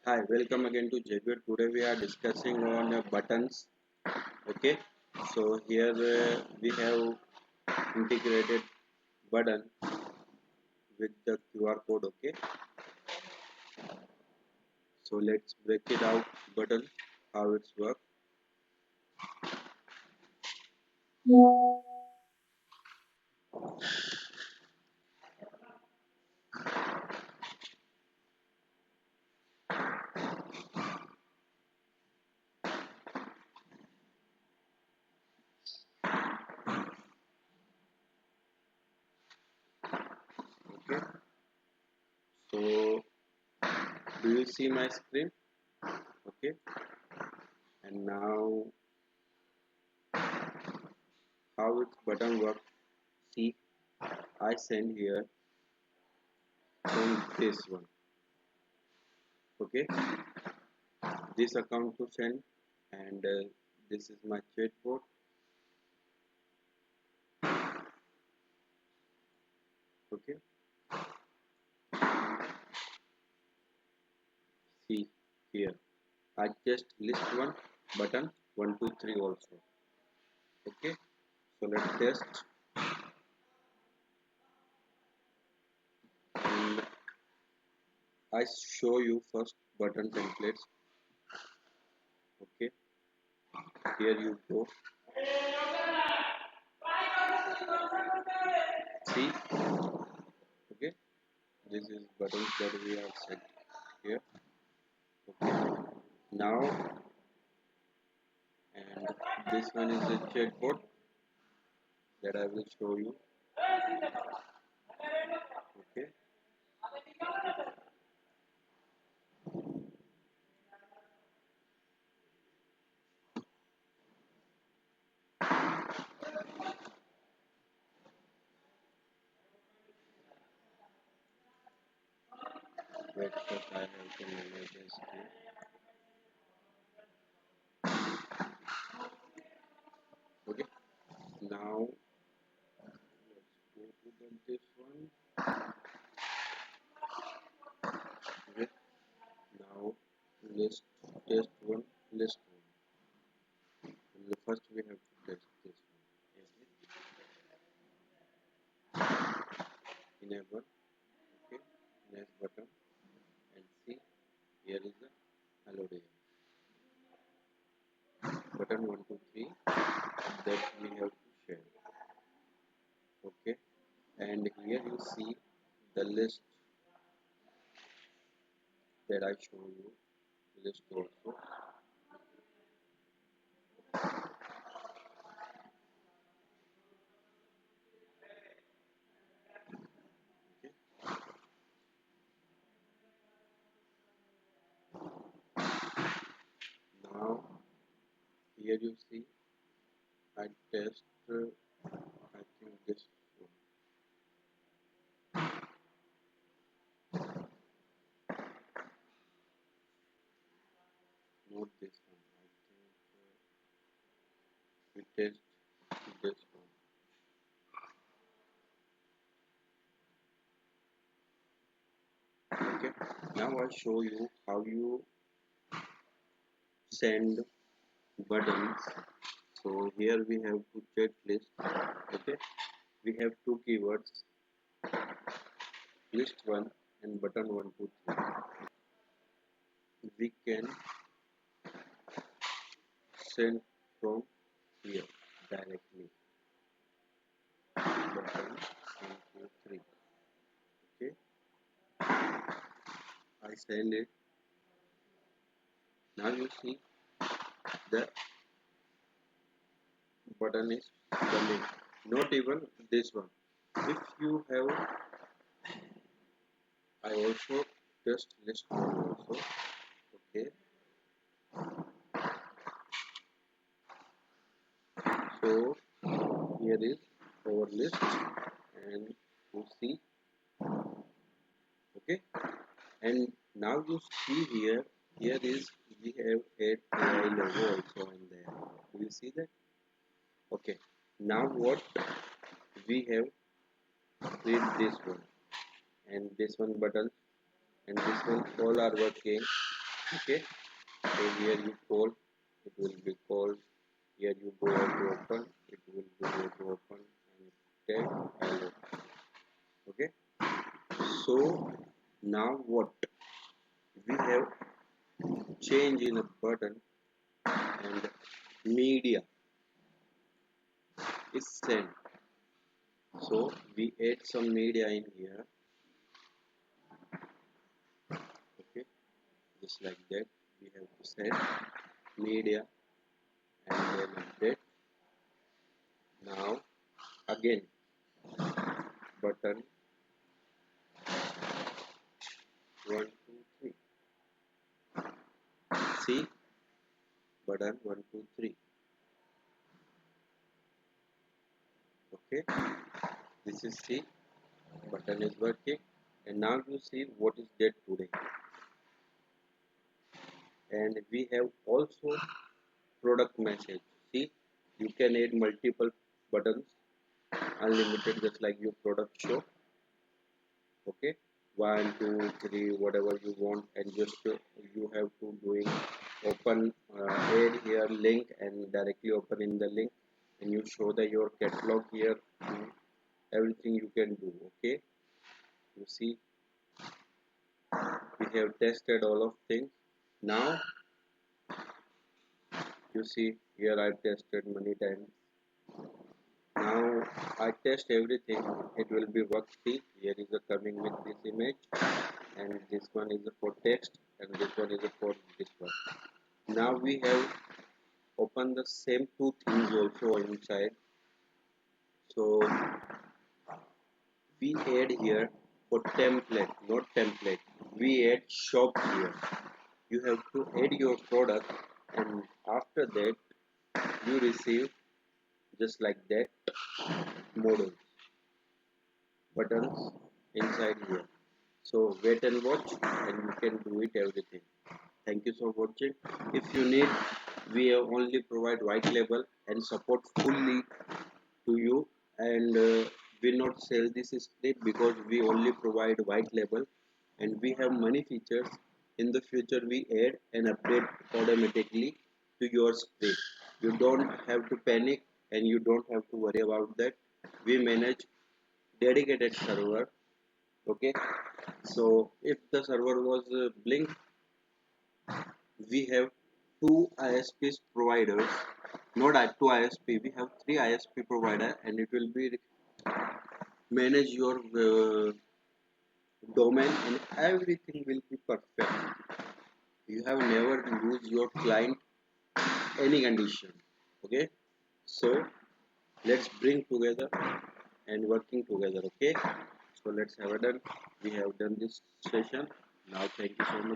Hi, welcome again to Javier. Today we are discussing on buttons. Okay, so here we have integrated button with the QR code. Okay, so let's break it out. Button, how it's work. Okay, so do you see my screen? Okay, and now how its button work? See, I send here on this one. Okay, this account to send, and this is my chatbot. Okay, see here. I just list one button 1 2 3 also. Okay, so let's test, and I show you first button templates. Okay, here you go. See, okay, this is buttons that we have set here. Okay, now, and this one is the chatbot that I will show you. Okay, wait, first I have to manage this here. Okay, now let's go to this one. Okay, now list test one, list one. And first we have to test this one. Enable. Okay, next button, and see, here is the hello day button 1 2 3 that we have to share. Okay, and here you see the list that I show you, list also. Okay, now here you see I test I think this one, not this one. I think we test this one. Okay, now I show you how you send buttons. So here we have to check list. Okay, we have two keywords, list one and button 1 2 3. We can send from here directly, button 1 2 3. Okay, I send it. Now you see the button is coming, not even this one. If you have, I also test list one also. Okay, so here is our list, and you see. Okay, and now you see here, here is we have add AI logo also in there. Do you see that? Okay, now what we have, create this one and this one button, and this one all are working Okay, so here you call, it will be called. Here you go to open, it will be go to open and tag hello. Okay, so now what we have change in a button and media is sent. So we add some media in here. Okay, just like that we have to send media and then update. Now again button 1 2 3. See, button 1 2 3. Okay, this is C, button is working, and now you see what is that today. And we have also product message. See, you can add multiple buttons, unlimited, just like your product show. Okay, 1 2 3, whatever you want, and just you have to doing open add here link and directly open in the link, and you show the your catalog here. Everything you can do. Okay, you see we have tested all of things. Now you see here I tested many times. Now I test everything, it will be work. See, here is a coming with this image, and this one is for text, and this one is for this one. Now we have opened the same two things also inside. So we add here for template, not template, we add shop here. You have to add your product, and after that you receive just like that models buttons inside here. So wait and watch, and you can do it everything. Thank you for watching. If you need, we only provide white label and support fully to you, and we not sell this script because we only provide white label, and we have many features. In the future we add and update automatically to your script. You don't have to panic, and you don't have to worry about that. We manage dedicated server. Okay, so if the server was blink, we have two ISPs providers, not two ISP, we have three ISP provider, and it will be manage your domain, and everything will be perfect. You have never lose your client any condition. Okay, so let's bring together and working together. Okay, so let's have a done. We have done this session. Now thank you so much